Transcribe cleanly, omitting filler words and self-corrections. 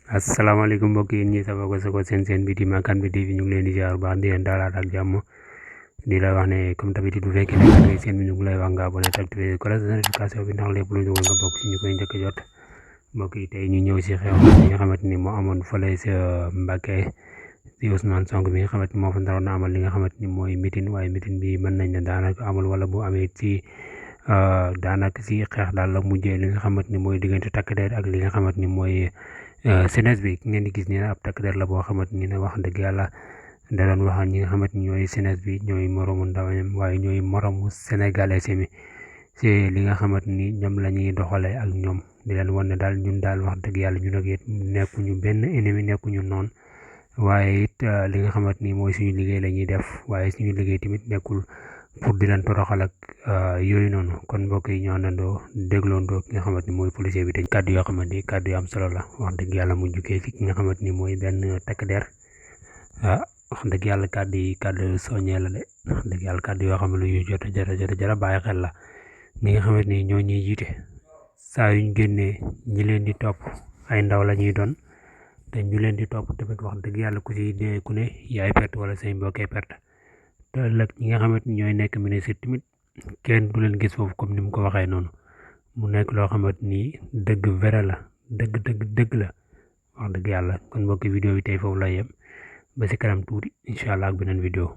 asalaamaaleykum mbokk yi ñi safoo ko sako seen bi di Makane bi TV ñu ngi leen di ziar baax di leen dalal ak jàmm di la wax ne comme tamit bu fekkee ne ngay seen bi ñu ngi lay wax nga abonné ak activé cloche de notification bi ndax lépp lu ñu nga bokk si ñu koy njëkk jot mbokk yi tey ñu ñëw si xew yi nga xamante ni moo amoon fële sa Mbacké si Ousmane Sonko bi nga xamante ni moo fa naroon a amal li nga xamante ni mooy meeting waaye meeting bi mën nañ ne daanaka amul wala bu amee ci daanaka si xeex daal la mujjee li nga xamante ni mooy diggante takk der ak li nga xamante ni mooy senes bi ngeen di gis ne ab takk der la boo xamante ni ne wax dëgg yàlla da doon wax ñi nga xamante ni ñooy senes bi ñooy moromu ndawam waaye ñooy moromu sénégalais mi si li nga xamante ni ñoom la ñuy doxalee ak ñoom di leen wan ne daal ñun daal wax dëgg yàlla ñun ak it nekkuñu benn ennemi nekkuñu noonu waaye it li nga xamante ni mooy suñu liggéey la ñuy def waaye suñu liggéey tamit nekkul pour di leen toroxal ak yooyu noonu kon mbokk yi ñoo àndandoo dégloondoo ki nga xamante ni mooy policier bi te kàddu yoo xamante ni kàddu yu am solo la wax dëgg yàlla mu jugee ci ki nga xamante ni mooy benn takk der wax dëgg yàlla kàddu yi kàddu soññee la de wax dëgg yàlla kàddu yoo xam ne lu ñu jara bàyyi xel la ñi nga xamante ni ñoo ñuy jiite saa yuñ génnee ñi leen di topp ay ndaw la ñuy doon te ñu leen di topp tamit wax dëgg yàlla ku si dee ku ne yaay perte wala say mbokkee perte te ëllëg ñi nga xamante ni ñooy nekk ministre tamit kenn du leen gis foofu comme ni mu ko waxee noonu mu nekk loo xamante ni dëgg vrai la dëgg la wax dëgg yàlla kon mbokki vidéo bi tey foofu la yem ba si kanam tuuti incha allah ak beneen vidéo